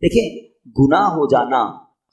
دیکھیں گناہ ہو جانا،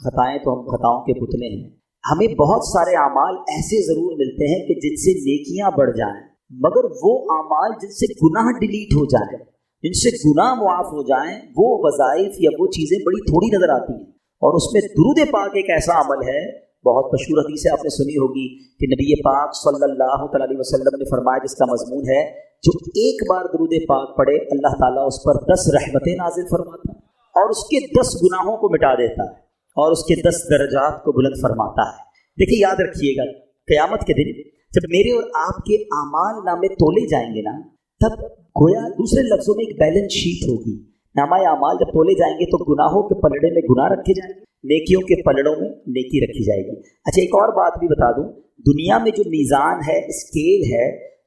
خطائیں تو ہم خطاؤں کے پتلے ہیں، ہمیں بہت سارے اعمال ایسے ضرور ملتے ہیں کہ جن سے نیکیاں بڑھ جائیں، مگر وہ اعمال جن سے گناہ ڈیلیٹ ہو جائیں، جن سے گناہ معاف ہو جائیں، وہ وظائف یا وہ چیزیں بڑی تھوڑی نظر آتی ہیں۔ اور اس میں درود پاک ایک ایسا عمل ہے، بہت مشہور حدیث ہے، آپ نے سنی ہوگی کہ نبی پاک صلی اللہ تعالی علیہ وسلم نے فرمایا، جس کا مضمون ہے جو ایک بار درود پاک پڑھے اللہ تعالیٰ اس پر 10 رحمتیں نازل فرماتا ہے اور اس کے 10 گناہوں کو مٹا دیتا ہے اور اس کے 10 درجات کو بلند فرماتا ہے۔ دیکھیے یاد رکھیے گا، قیامت کے دن جب میرے اور آپ کے اعمال نامے تولے جائیں گے نا، تب گویا دوسرے لفظوں میں ایک بیلنس شیٹ ہوگی۔ نامہ اعمال جب تولے جائیں گے تو گناہوں کے پلڑے میں گناہ رکھے جائیں گے، نیکیوں کے پلڑوں میں نیکی رکھی جائے گی۔ اچھا ایک اور بات بھی بتا دوں، دنیا میں جو میزان ہے، اسکیل ہے،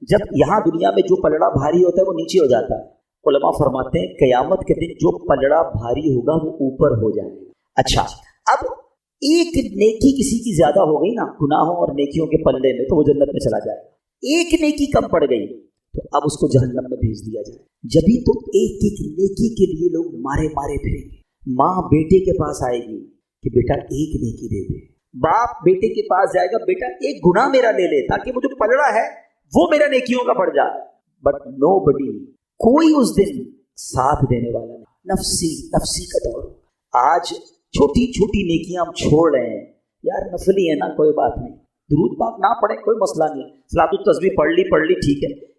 جب یہاں دنیا میں جو پلڑا بھاری ہوتا ہے وہ نیچے ہو جاتا ہے، علماء فرماتے ہیں قیامت کے دن جو پلڑا بھاری ہوگا وہ اوپر ہو جائے گا۔ اچھا اب ایک نیکی کسی کی زیادہ ہو گئی نا گناہوں اور نیکیوں کے پلڑے میں تو وہ جنت میں چلا جائے گا، ایک نیکی کم پڑ گئی تو اب اس کو جہنم میں بھیج دیا جائے۔ جبھی تو ایک ایک نیکی کے لیے لوگ مارے مارے پھریں گے۔ ماں بیٹے کے پاس آئے گی کہ بیٹا ایک نیکی دے دے، باپ بیٹے کے پاس جائے گا، بیٹا ایک گناہ میرا لے لے تاکہ وہ جو پلڑا ہے وہ میرا نیکیوں کا بڑھ جائے۔ بٹ نو بڈی، کوئی اس دن ساتھ دینے والا نہیں، نفسی نفسی کا دور۔ آج چھوٹی چھوٹی نیکیاں ہم چھوڑ رہے ہیں، یار نفلی ہے نا کوئی بات نہیں، درود پاک نہ پڑھیں کوئی مسئلہ نہیں، صلاۃ التسبیح پڑھ لی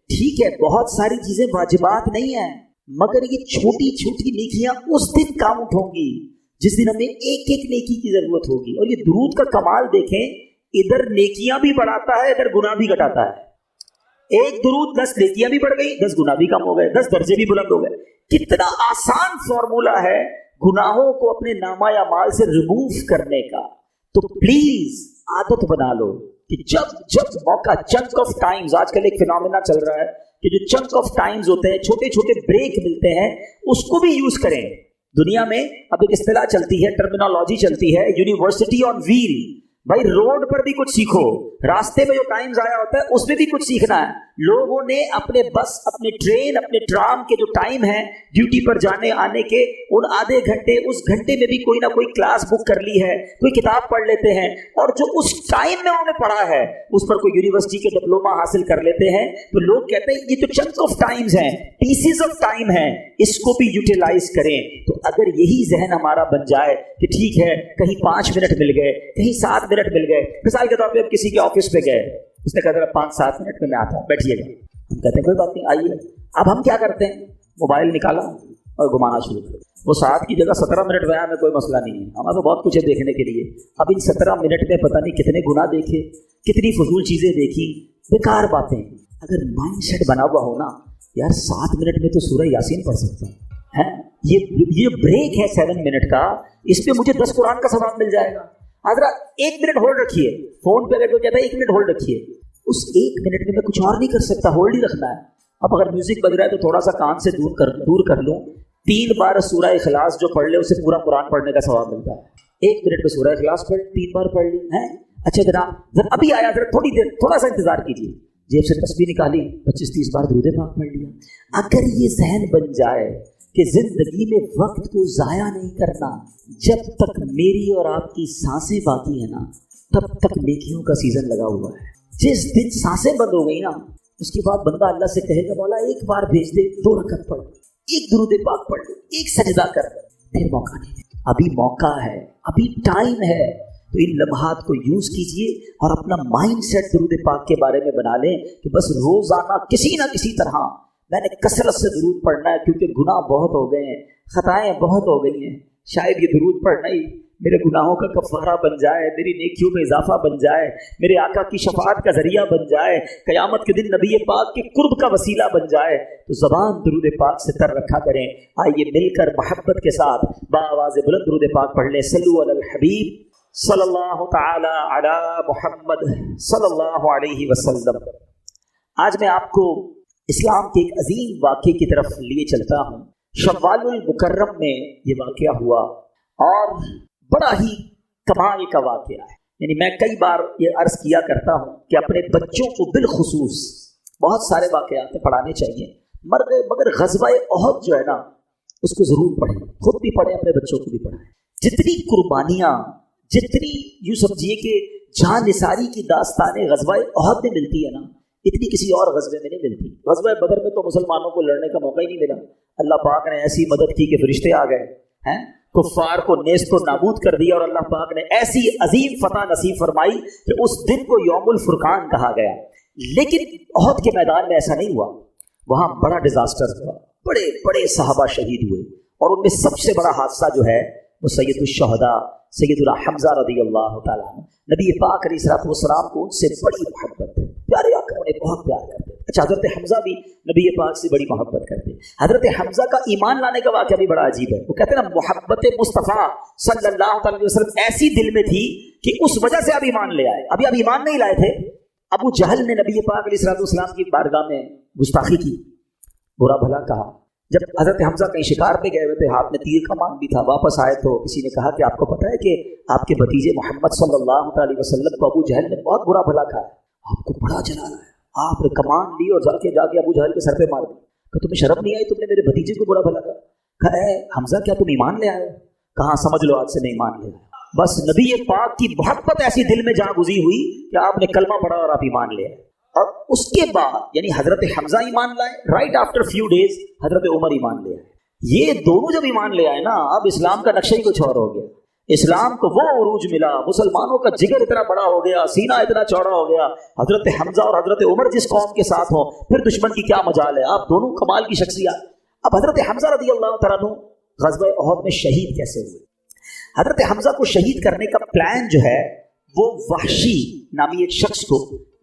ٹھیک ہے، بہت ساری چیزیں واجبات نہیں ہیں، مگر یہ چھوٹی چھوٹی نیکیاں اس دن کاؤنٹ ہوں گی جس دن ہمیں ایک ایک نیکی کی ضرورت ہوگی۔ اور یہ درود کا کمال دیکھیں، ادھر نیکیاں بھی بڑھاتا ہے، ادھر گناہ بھی گھٹاتا ہے۔ ایک درود 10 نیکیاں بھی بڑھ گئی، 10 گناہ بھی کم ہو گئے، 10 درجے بھی بلند ہو گئے۔ کتنا آسان فارمولا ہے گناہوں کو اپنے نامہ اعمال سے ریموو کرنے کا۔ تو پلیز عادت بنا لو کہ جب موقع، چنک آف ٹائمز، آج کل ایک فینومینا چل رہا ہے کہ جو چنک آف ٹائمز ہوتے ہیں، چھوٹے چھوٹے بریک ملتے ہیں، اس کو بھی یوز کریں۔ دنیا میں اب ایک اصطلاح چلتی ہے، ٹرمینالوجی چلتی ہے، یونیورسٹی آن ویل۔ بھائی روڈ پر بھی کچھ سیکھو، راستے میں جو ٹائم ضائع ہوتا ہے اس میں بھی کچھ سیکھنا ہے۔ لوگوں نے اپنے بس، اپنے ٹرین، اپنے ٹرام کے جو ٹائم ہیں ڈیوٹی پر جانے آنے کے، ان آدھے گھنٹے، اس گھنٹے میں بھی کوئی نہ کوئی کلاس بک کر لی ہے، کوئی کتاب پڑھ لیتے ہیں، اور جو اس ٹائم میں انہوں نے پڑھا ہے اس پر کوئی یونیورسٹی کے ڈپلوما حاصل کر لیتے ہیں۔ تو لوگ کہتے ہیں یہ تو چنک آف ٹائمز ہیں، پیسز آف ٹائم ہیں، اس کو بھی یوٹیلائز کریں۔ تو اگر یہی ذہن ہمارا بن جائے کہ ٹھیک ہے کہیں 5 منٹ مل گئے، کہیں 7 منٹ مل گئے، مثال کے طور پہ اب کسی کے آفس پہ گئے، اس نے کہا 5-7 منٹ میں آتا ہوں، بیٹھیے گا، ہم کہتے ہیں کوئی بات نہیں آئیے۔ اب ہم کیا کرتے ہیں، موبائل نکالا اور گھمانا شروع کر، وہ 7 کی جگہ 17 منٹ گیا، ہمیں کوئی مسئلہ نہیں ہے، ہمارے پاس بہت کچھ ہے دیکھنے کے لیے۔ اب ان 17 منٹ میں پتہ نہیں کتنے گناہ دیکھے، کتنی فضول چیزیں دیکھی، بیکار باتیں۔ اگر مائنڈ سیٹ بنا ہوا ہو نا، یار 7 منٹ میں تو سورہ یاسین پڑھ سکتا ہوں، یہ بریک ہے 7 منٹ کا، اس پہ مجھے 10 قرآن کا ثواب مل جائے گا۔ حضرات 1 منٹ ہولڈ رکھیے، فون پہ اگر کوئی کہتا ہے 1 منٹ ہولڈ رکھیے، اس 1 منٹ میں کچھ اور نہیں کر سکتا، ہولڈ ہی رکھنا ہے۔ اب اگر میوزک بج رہا ہے تو تھوڑا سا کان سے دور کر لوں، 3 بار سورہ اخلاص جو پڑھ لے اسے پورا قرآن پڑھنے کا ثواب ملتا ہے۔ 1 منٹ میں سورہ اخلاص پڑھ 3 بار پڑھ لی ہے۔ اچھا جناب ابھی آیا، ذرا تھوڑی دیر تھوڑا سا انتظار کیجیے، جیب سے تسبیح نکالی، 25-30 بار درود پاک پڑھ لیا۔ اگر یہ ذہن بن جائے کہ زندگی میں وقت کو ضائع نہیں کرنا، جب تک میری اور آپ کی سانسیں باقی ہیں نا تب تک نیکیوں کا سیزن لگا ہوا ہے۔ جس دن سانسیں بند ہو گئی نا، اس کے بعد بندہ اللہ سے کہے گا مولا ایک بار بھیج دے، 2 رکعت پڑھ، ایک درود پاک پڑھ لے، ایک سجدہ کر، پھر موقع نہیں۔ ابھی موقع ہے، ابھی ٹائم ہے، تو ان لمحات کو یوز کیجئے اور اپنا مائنڈ سیٹ درود پاک کے بارے میں بنا لیں کہ بس روزانہ کسی نہ کسی طرح میں نے کثرت سے درود پڑھنا ہے، کیونکہ گناہ بہت ہو گئے ہیں، خطائیں بہت ہو گئی ہیں۔ شاید یہ درود پڑھنا ہی میرے گناہوں کا کفارہ بن جائے، میری نیکیوں میں اضافہ بن جائے، میرے آقا کی شفاعت کا ذریعہ بن جائے، قیامت کے دن نبی پاک کے قرب کا وسیلہ بن جائے۔ تو زبان درود پاک سے تر رکھا کریں۔ آئیے مل کر محبت کے ساتھ بآواز بلند درود پاک پڑھ لیں۔ صلو علی الحبیب صلی اللہ تعالی علی محمد صلی اللہ علیہ وسلم۔ آج میں آپ کو اسلام کے ایک عظیم واقعے کی طرف لیے چلتا ہوں۔ شوال المکرم میں یہ واقعہ ہوا اور بڑا ہی کمال کا واقعہ ہے۔ یعنی میں کئی بار یہ عرض کیا کرتا ہوں کہ اپنے بچوں کو بالخصوص بہت سارے واقعات پڑھانے چاہیے، مگر غزوہ احد جو ہے نا، اس کو ضرور پڑھیں, خود بھی پڑھیں, اپنے بچوں کو بھی پڑھائیں. جتنی قربانیاں, جتنی یوں سمجھیے کہ جان نثاری کی داستانیں غزوہ احد میں ملتی ہے نا, اتنی کسی اور غزوے میں نہیں ملتی. غزوہ بدر میں تو مسلمانوں کو لڑنے کا موقع ہی نہیں ملا. اللہ پاک نے ایسی مدد کی کہ فرشتے آ گئے ہیں, کفار کو نیست و نابود کر دیا, اور اللہ پاک نے ایسی عظیم فتح نصیب فرمائی کہ اس دن کو یوم الفرقان کہا گیا. لیکن احد کے میدان میں ایسا نہیں ہوا, وہاں بڑا ڈیزاسٹر ہوا, بڑے بڑے صحابہ شہید ہوئے, اور ان میں سب سے بڑا حادثہ جو ہے وہ سید الشہداء سیدنا حمزہ رضی اللہ تعالیٰ عنہ. نبی پاک علیہ الصلوۃ والسلام کو ان سے بڑی محبت ہے, پیارے آقا انہیں بہت پیار کرتے. اچھا, حضرت حمزہ بھی نبی پاک سے بڑی محبت کرتے. حضرت حمزہ کا ایمان لانے کا واقعہ بھی بڑا عجیب ہے. وہ کہتے ہیں نا, محبت مصطفیٰ صلی اللہ علیہ وسلم ایسی دل میں تھی کہ اس وجہ سے آپ ایمان لے آئے. ابھی آپ ایمان نہیں لائے تھے. ابو جہل نے نبی پاک علیہ الصلوۃ والسلام کی بارگاہ میں گستاخی کی, برا بھلا کہا. جب حضرت حمزہ کہیں شکار پہ گئے ہوئے تھے, ہاتھ میں تیر کمان بھی تھا, واپس آئے تو کسی نے کہا کہ آپ کو پتہ ہے کہ آپ کے بھتیجے محمد صلی اللہ علیہ وسلم کو ابو جہل نے بہت برا بھلا کہا ہے, آپ کو بڑا جلانا ہے. آپ نے کمان لی اور جا کے ابو جہل کے سر پہ مار دی. کہ تمہیں شرم نہیں آئی, تم نے میرے بھتیجے کو برا بھلا کہا. کہا اے حمزہ, کیا تم ایمان لے آئے؟ کہاں, سمجھ لو آج سے میں ایمان لے آیا. بس نبی پاک کی محبت ایسی دل میں جہاں گزی ہوئی کہ آپ نے کلمہ پڑھا اور آپ ایمان لے آئے. اور اس کے بعد یعنی حضرت حمزہ ایمان لائے, رائٹ آفٹر فیو ڈیز حضرت عمر ایمان لے آئے. یہ دونوں جب ایمان لے آئے نا, اب اسلام کا نقشہ ہی کچھ اور ہو گیا. اسلام کو وہ عروج ملا, مسلمانوں کا جگر اتنا بڑا ہو گیا, سینہ اتنا چوڑا ہو گیا. حضرت حمزہ اور حضرت عمر جس قوم کے ساتھ ہوں, پھر دشمن کی کیا مجال ہے. آپ دونوں کمال کی شخصیات. اب حضرت حمزہ رضی اللہ تعالیٰ عنہ غزوہ احد میں شہید کیسے ہوئے؟ حضرت حمزہ کو شہید کرنے کا پلان جو ہے وہ وحشی نامی ایک شخص کو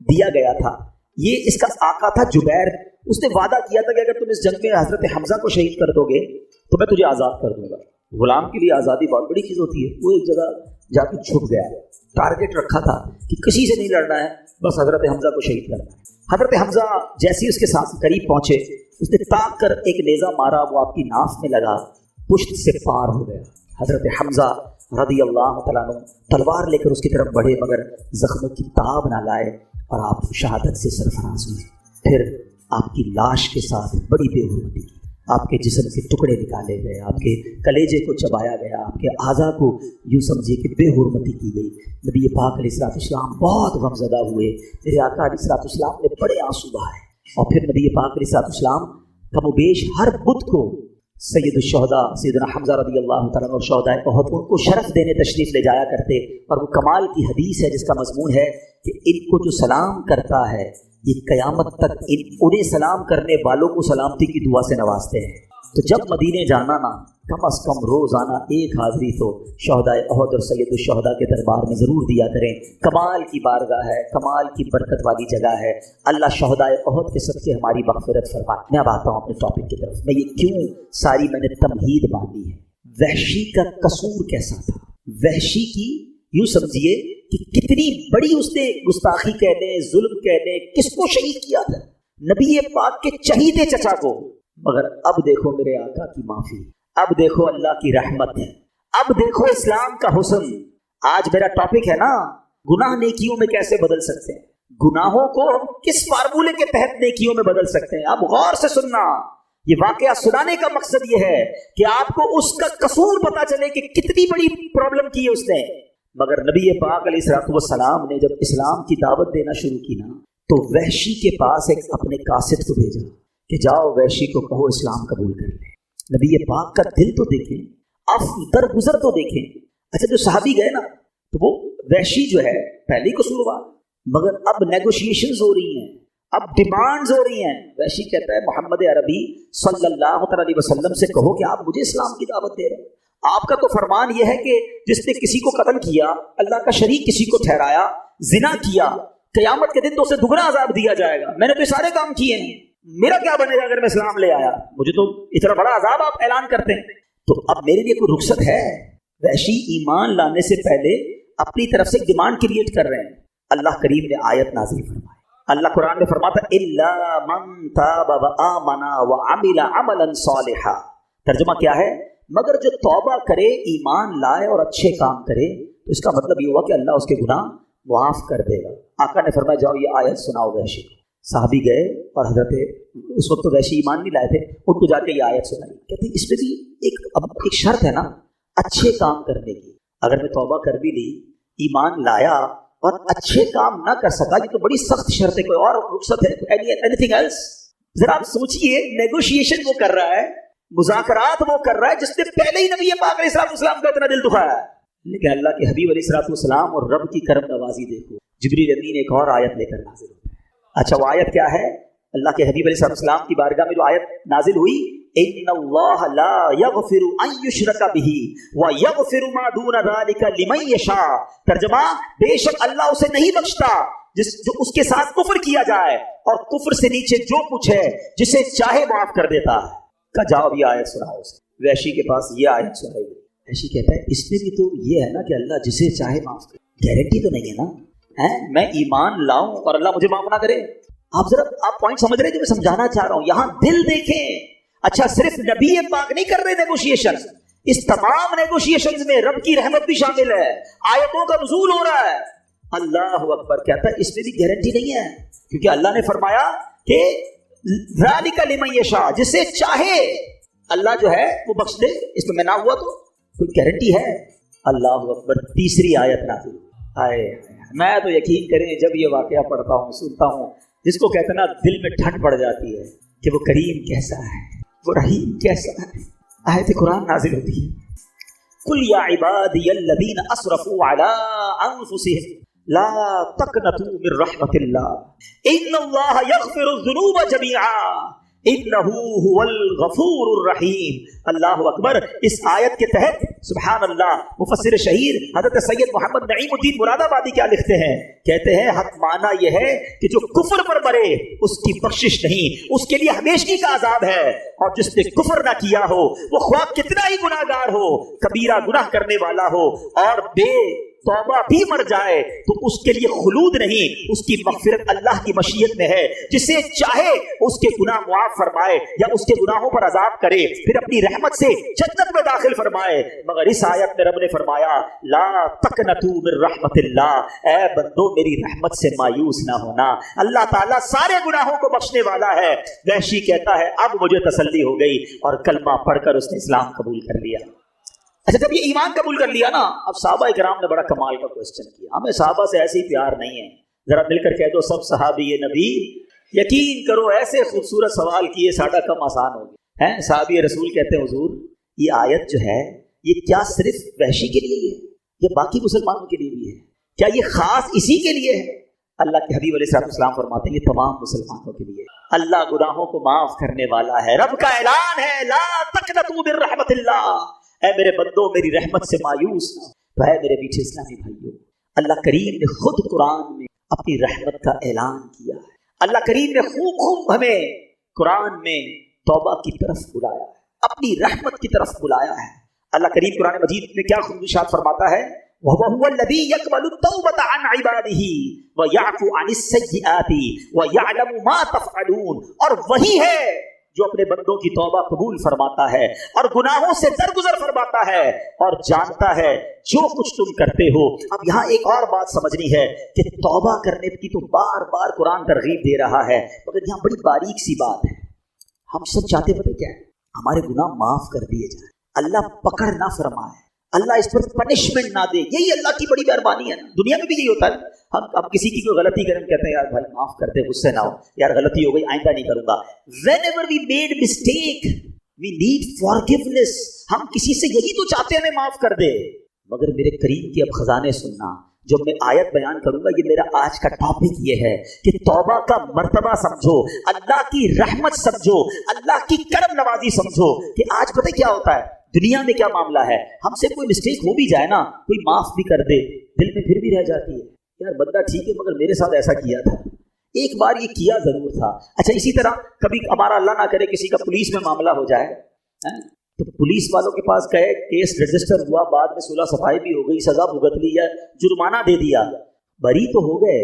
دیا گیا تھا. یہ اس کا آقا تھا جبیر. اس نے وعدہ کیا تھا کہ اگر تم اس جنگ میں حضرت حمزہ کو شہید کر دو گے تو میں تجھے آزاد کر دوں گا. غلام کے لیے آزادی بہت بڑی چیز ہوتی ہے. وہ ایک جگہ جا کے چھپ گیا, ٹارگیٹ رکھا تھا کہ کسی سے نہیں لڑنا ہے, بس حضرت حمزہ کو شہید کرنا ہے. حضرت حمزہ جیسے ہی اس کے ساتھ قریب پہنچے, اس نے تاک کر ایک نیزہ مارا, وہ آپ کی ناف میں لگا, پشت سے پار ہو گیا. حضرت حمزہ رضی اللہ تعالیٰ عنہ تلوار لے کر اس کی طرف بڑھے, مگر زخموں کی تاب نہ لائے, اور آپ شہادت سے سرفراز ہوئے. پھر آپ کی لاش کے ساتھ بڑی بے حرمتی کی, آپ کے جسم کے ٹکڑے نکالے گئے, آپ کے کلیجے کو چبایا گیا, آپ کے اعضاء کو یوں سمجھیے کہ بے حرمتی کی گئی. نبی پاک علیہ الصلوۃ والسلام بہت غمزدہ ہوئے. میرے آقا علیہ الصلوۃ والسلام نے بڑے آنسو بہائے. اور پھر نبی پاک علیہ الصلوۃ والسلام کم و بیش ہر بدھ کو سید الشہداء سیدنا حمزہ رضی اللہ تعالیٰ اور شہداء احد ان کو شرف دینے تشریف لے جایا کرتے. اور وہ کمال کی حدیث ہے جس کا مضمون ہے کہ ان کو جو سلام کرتا ہے یہ قیامت تک انہیں سلام کرنے والوں کو سلامتی کی دعا سے نوازتے ہیں. تو جب مدینے جانا نا, کم از کم روزانہ ایک حاضری تو شہداء احد اور سید الشہداء کے دربار میں ضرور دیا کریں. کمال کی بارگاہ ہے, کمال کی برکت والی جگہ ہے. اللہ شہداء احد کے صدقے ہماری مغفرت فرمائے. میں اب آتا ہوں اپنے ٹاپک کی طرف. میں یہ کیوں ساری میں نے تمہید باندھی ہے. وحشی کا قصور کیسا تھا؟ وحشی کی یوں سمجھیے کہ کتنی بڑی اس نے گستاخی کہنے, ظلم کہنے, کس کو شہید کیا تھا؟ نبی پاک کے چہیتے چچا کو. مگر اب دیکھو میرے آقا کی معافی, اب دیکھو اللہ کی رحمت ہے, اب دیکھو اسلام کا حسن. آج میرا ٹاپک ہے نا, گناہ نیکیوں میں کیسے بدل سکتے ہیں. گناہوں کو ہم کس فارمولے کے تحت نیکیوں میں بدل سکتے ہیں. آپ غور سے سننا, یہ واقعہ سنانے کا مقصد یہ ہے کہ آپ کو اس کا قصور پتا چلے کہ کتنی بڑی پرابلم کی ہے اس نے. مگر نبی پاک علیہ الصلوۃ والسلام نے جب اسلام کی دعوت دینا شروع کی نا, تو وحشی کے پاس ایک اپنے قاصد کو بھیجا کہ جاؤ وحشی کو کہو اسلام قبول کر لے. نبی پاک کا دل تو دیکھیں, اب درگزر تو دیکھیں. اچھا, جو صحابی گئے نا تو وہ وحشی جو ہے پہلے قصوروار, مگر اب نیگوشیشنز ہو رہی ہیں, اب ڈیمانڈز ہو رہی ہیں. وحشی کہتا ہے محمد عربی صلی اللہ علیہ وسلم سے کہو کہ آپ مجھے اسلام کی دعوت دے رہے ہیں. آپ کا تو فرمان یہ ہے کہ جس نے کسی کو قتل کیا, اللہ کا شریک کسی کو ٹھہرایا, زنا کیا, قیامت کے دن تو اسے دگنا عذاب دیا جائے گا. میں نے تو یہ سارے کام کیے ہیں, میرا کیا بنے گا اگر میں اسلام لے آیا؟ مجھے تو اتنا بڑا عذاب آپ اعلان کرتے ہیں. تو اب میرے لیے کوئی رخصت ہے؟ وحشی ایمان لانے سے پہلے اپنی طرف سے ڈیمانڈ کریٹ کر رہے ہیں. اللہ کریم نے آیت نازل فرمائی. اللہ قرآن میں فرماتا الا من تاب وآمن وعمل عملا صالحا. ترجمہ کیا ہے؟ مگر جو توبہ کرے, ایمان لائے اور اچھے کام کرے, تو اس کا مطلب یہ ہوا کہ اللہ اس کے گناہ معاف کر دے گا. آقا نے فرمایا جاؤ یہ آیت سناؤ وحشی کو. صحابی گئے اور حضرت उस वक्त तो वैसे ईमान नहीं लाए थे, उनको जाके ये आयत सुनाई। कहते हैं इसमें भी एक शर्त है ना अच्छे काम करने की। अगर मैं तौबा कर भी ली, ईमान लाया और अच्छे काम ना कर सका, ये तो बड़ी सख्त शर्त है। कोई और रुखसत है? Anything else? जरा आप सोचिए, नेगोशिएशन वो कर रहा है, मुज़ाकरात वो कर रहा है जिसने पहले ही नबी पाक अलैहिस्सलाम का इतना दिल दुखाया है। लेकिन अल्लाह के हबीब अलैहिस्सलाम और रब की करम नवाजी देखो, जिब्रील अमीन एक और आयत लेकर नाजिल होता है। अच्छा, वो आयत क्या है? अल्लाह के हबीब अलैहिस्सलाम की बारगाह में जो आयत नाजिल हुई, इन्नल्लाह ला यगफिरु अन युशरका बिही व यगफिरु मा दून ज़ालिका लिमन यशा। तर्जुमा, बेशक अल्लाह उसे नहीं बख्शता जो उसके साथ कुफ्र किया जाए, और कुफ्र से नीचे जो कुछ है जिसे चाहे माफ कर देता है। का जवाब ये आयत सुनाओ उसे। वैशी के पास ये आयत सुनाई गई। वैशी कहता है इसमें भी तो ये है ना कि अल्लाह जिसे चाहे माफ करे, गारंटी तो नहीं है ना, है मैं ईमान लाऊं और अल्लाह मुझे माफ ना करे। आप पॉइंट समझ रहे हैं जो मैं समझाना चाह रहा हूं? यहां दिल देखें। अच्छा, सिर्फ नबी पाक नहीं कर रहे नेगोशिएशन, इस तमाम नेगोशिएशन में रब की रहमत भी शामिल है, आयतों का नुज़ूल हो रहा है। अल्लाह अकबर। कहता है इसमें भी गारंटी नहीं है, क्योंकि अल्लाह ने फरमाया कि ज़ालिका लिमन यशा, जिसे चाहे अल्लाह जो है वो बख्श दे। इसमें मैं ना हुआ तो कोई गारंटी है? अल्लाह अकबर। तीसरी आयत नाज़िल। आए, मैं तो यकीन करें जब ये वाकया पढ़ता हूँ, सुनता हूँ, जिसको कहते ना दिल में ठंड पड़ जाती है कि वो करीम कैसा है, वो रहीम कैसा है। आयत कुरान नाज़िल होती है, कुल या इबादियल्लज़ीना अस्रफू अला अनफुसिहिम ला तक़नतू मिर रहमतिल्लाह इन्नल्लाह यग़फ़िरुज़्ज़ुनूब जमीआ इन्नहू हुवल गफूरुर रहीम। अल्लाह अकबर। इस आयत के तहत सुभान अल्लाह, मुफस्सिर शहीर हज़रत सैयद मोहम्मद नईमुद्दीन मुरादाबादी क्या लिखते हैं? कहते हैं हक माना यह है कि जो कुफ्र पर मरे उसकी बख्शिश नहीं, उसके लिए हमेशगी का अजाब है। और जिसने कुफ्र ना किया हो, वो ख्वाह कितना ही गुनाहगार हो, कबीरा गुनाह करने वाला हो और बे तौबा भी मर जाए, तो उसके लिए खुलूद नहीं, उसकी मग़फ़िरत अल्लाह की मशीयत में है। जिसे चाहे उसके गुनाह मुआफ़ फरमाए या उसके गुनाहों पर अज़ाब करे, फिर अपनी रहमत से जन्नत में दाखिल फरमाए। मगर इस आयत में रब ने फरमाया ला तक़नतू मिर रहमतिल्लाह, ऐ बंदो मेरी रहमत से मायूस ना होना। अल्लाह ताला सारे गुनाहों को बख्शने वाला है। वहशी कहता है अब मुझे तसल्ली हो गई और कलमा पढ़कर उसने इस्लाम कबूल कर लिया। अच्छा, जब ये ईमान कबूल कर लिया ना, अब सहाबा इकराम ने बड़ा कमाल का क्वेश्चन किया। हमें सहाबा से ऐसे ही प्यार नहीं है, जरा मिलकर कह दो सब सहाबी ये नबी। यकीन करो ऐसे खूबसूरत सवाल किए साड़ा कम आसान हो गया है। सहाबी रसूल कहते हैं हुजूर ये आयत जो है ये क्या सिर्फ वहशी के लिए है या बाकी मुसलमानों के लिए भी है? क्या ये खास इसी के लिए है? अल्लाह के हबीब अलैहिस्सलाम फरमाते हैं ये तमाम मुसलमानों के लिए। अल्लाह गुनाहों को माफ करने वाला है। रब का ऐलान है ला तक़नतू मिर रहमतिल्लाह, ऐ मेरे बंदो मेरी रहमत से मायूस ना। तो है मेरे पीछे इस्लामी भाइयों, अल्लाह करीम ने खुद कुरान में अपनी रहमत का ऐलान किया है। अल्लाह करीम ने खूब हमें कुरान में तौबा की तरफ बुलाया है, अपनी रहमत की तरफ बुलाया है। अल्लाह करीम कुरान मजीद में क्या खूब इरशाद फरमाता है, वहुवल्लज़ी यक़बलु तौबता अन इबादिही व यअफ़ू अनिस सय्यिआति व यअलमु मा तफ़अलून। और वही है जो अपने बंदों की तौबा कबूल फरमाता है और गुनाहों से दरगुजर फरमाता है और जानता है जो कुछ तुम करते हो। अब यहाँ एक और बात समझनी है कि तौबा करने की तो बार बार कुरान तरगीब दे रहा है, मगर यहाँ बड़ी बारीक सी बात है। हम सब चाहते पता क्या है? हमारे गुनाह माफ कर दिए जाए, अल्लाह पकड़ ना फरमाए, अल्लाह इस पर पनिशमेंट ना दे। यही अल्लाह की बड़ी मेहरबानी है ना। दुनिया में भी यही होता है। हम किसी की कोई गलती करें, कहते हैं यार भाई माफ कर दे, गुस्से ना हो, यार गलती हो गई आइंदा नहीं करूंगा। Whenever we made mistake, we need forgiveness। हम किसी से यही तो चाहते हैं हमें माफ कर दे। मगर मेरे करीम के अब खजाने सुनना, जो मैं आयत बयान करूंगा ये मेरा आज का टॉपिक ये है कि तौबा का मर्तबा समझो, अल्लाह की रहमत समझो, अल्लाह की करम नवाजी समझो। कि आज पता क्या होता है दुनिया में, क्या मामला है, हमसे कोई मिस्टेक हो भी जाए ना, कोई माफ भी कर दे, दिल में फिर भी रह जाती है यार बंदा ठीक है मगर मेरे साथ ऐसा किया था, एक बार ये किया जरूर था। अच्छा, इसी तरह कभी हमारा अल्लाह ना करे किसी का पुलिस में मामला हो जाए है? तो पुलिस वालों के पास गए, केस रजिस्टर हुआ, बाद में सुलह सफाई भी हो गई, सजा भुगत ली या जुर्माना दे दिया, बरी तो हो गए।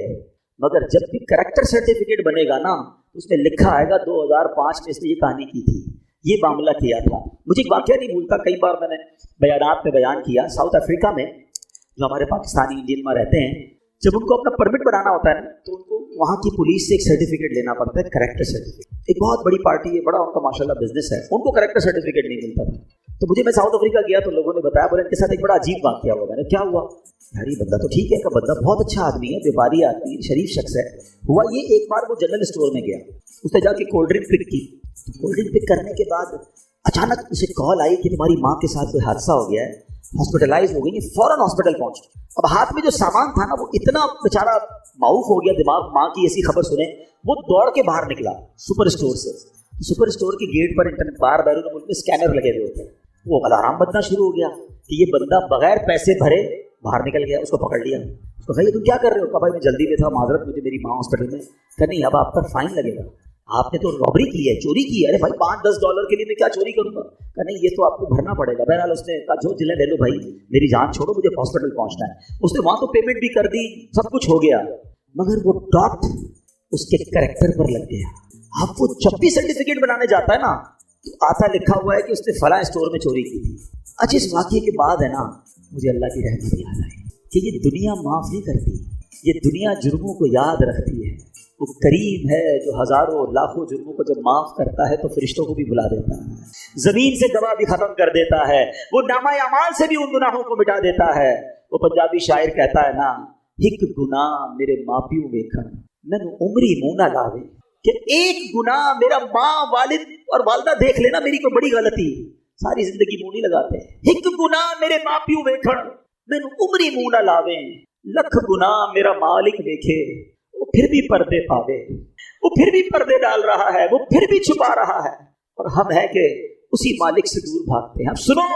मगर जब भी कैरेक्टर सर्टिफिकेट बनेगा ना, उसमें लिखा आएगा 2005 में इसने ये कहानी की थी, ये मामला किया था। मुझे एक वाकया नहीं भूलता, कई बार मैंने बयानात में बयान किया। साउथ अफ्रीका में जो हमारे पाकिस्तानी इंडियन में रहते हैं, जब उनको अपना परमिट बनाना होता है ना, तो उनको वहाँ की पुलिस से एक सर्टिफिकेट लेना पड़ता है, करेक्टर सर्टिफिकेट। एक बहुत बड़ी पार्टी है, बड़ा उनका माशाल्लाह बिजनेस है, उनको करेक्टर सर्टिफिकेट नहीं मिलता था। तो मैं साउथ अफ्रीका गया तो लोगों ने बताया, बोले इनके साथ एक बड़ा अजीब वाकया हुआ। मैंने क्या हुआ? यार ये बंदा तो ठीक है, का बंदा बहुत अच्छा आदमी है, व्यापारी आदमी, शरीफ शख्स है। हुआ ये, एक बार वो जनरल स्टोर में गया, उसने जाके कोल्ड ड्रिंक पिक की। कोल्ड ड्रिंक पिक करने के बाद अचानक उसे कॉल आई कि तुम्हारी माँ के साथ कोई हादसा हो गया है, हॉस्पिटलाइज हो गई है, फौरन हॉस्पिटल पहुंचो। अब हाथ में जो सामान था ना, वो इतना बेचारा माऊफ हो गया दिमाग, माँ की ऐसी खबर सुने वो दौड़ के बाहर निकला सुपर स्टोर से। सुपर स्टोर के गेट पर इंटरनेट बार बैरून मुल्क में स्कैनर लगे हुए होते हैं। वो अलार्म बजना शुरू हो गया कि ये बंदा बगैर पैसे भरे बाहर निकल गया। उसको पकड़ लिया, उसको कहा ये तुम क्या कर रहे हो? कहा भाई मैं जल्दी में था, माजरत, मुझे मेरी माँ हॉस्पिटल में। कहा नहीं, अब आप पर फाइन लगेगा, आपने तो रॉबरी की है, चोरी की है। अरे भाई $5-10 के लिए मैं क्या चोरी करूंगा? कहा नहीं, ये तो आपको भरना पड़ेगा। बहरहाल उसने कहा जो जिले ले लो भाई, मेरी जान छोड़ो, मुझे हॉस्पिटल पहुंचना है। उसने वहां तो पेमेंट भी कर दी, सब कुछ हो गया, मगर वो डॉट उसके कैरेक्टर पर लग गया। अब वो जब भी सर्टिफिकेट बनाने जाता है ना, तो आता लिखा हुआ है कि उसने फला स्टोर में चोरी की थी। अच्छा, इस वाकये के बाद है ना, मुझे अल्लाह की रहमत याद आई कि ये दुनिया माफ नहीं करती, ये दुनिया जुर्मों को याद रखती है। वो करीम है जो हजारों लाखों जुर्मों को जब माफ करता है तो फरिश्तों को भी बुला देता है, जमीन से गवाह भी खत्म कर देता है, वो नामा अमाल से भी उन गुनाहों को मिटा देता है। वो पंजाबी शायर कहता है ना, हिक गुनाह मेरे मापियों वेखण मैनू उमरी मुंह ना लावे, कि एक गुनाह मेरा माँ वालिद और वालदा देख लेना मेरी कोई बड़ी गलती, सारी जिंदगी मुंह नहीं लगाते। हिक गुनाह मेरे मापियों वेखण मैनू उमरी मुंह ना लावे, लख गुनाह मेरा मालिक देखे वो फिर भी पर्दे पावे। वो फिर भी पर्दे डाल रहा है, वो फिर भी छुपा रहा है, और हम है कि उसी मालिक से दूर भागते हैं। अब सुनो,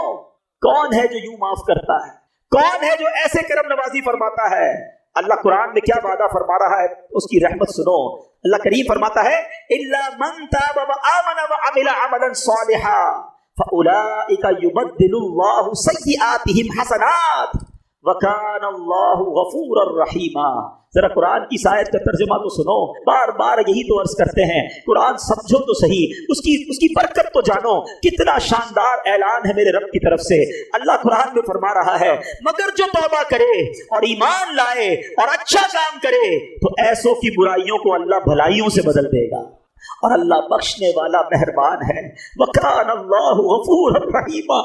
कौन है जो यूं माफ करता है? कौन है जो ऐसे करम नवाजी फरमाता है? अल्लाह कुरान में क्या वादा फरमा रहा है, उसकी रहमत सुनो। अल्लाह करीम फरमाता है, इल्ला मन ताब व आमन व अमिला अमलन सालिहा फउलाइका युबद्दिलुल्लाहु सय्यिआतिहिम हसनात व कान अल्लाहु गफूरर रहीमा। जरा कुरान की आयत का तर्जुमा तो सुनो, बार बार यही तो अर्ज करते हैं, कुरान समझो तो सही, उसकी बरकत तो जानो। कितना शानदार ऐलान है मेरे रब की तरफ से। अल्लाह कुरान में फरमा रहा है, मगर जो तौबा करे और ईमान लाए और अच्छा काम करे तो ऐसों की बुराइयों को अल्लाह भलाइयों से बदल देगा, और अल्लाह बख्शने वाला मेहरबान है। वकान अल्लाहु गफूरर रहीमा।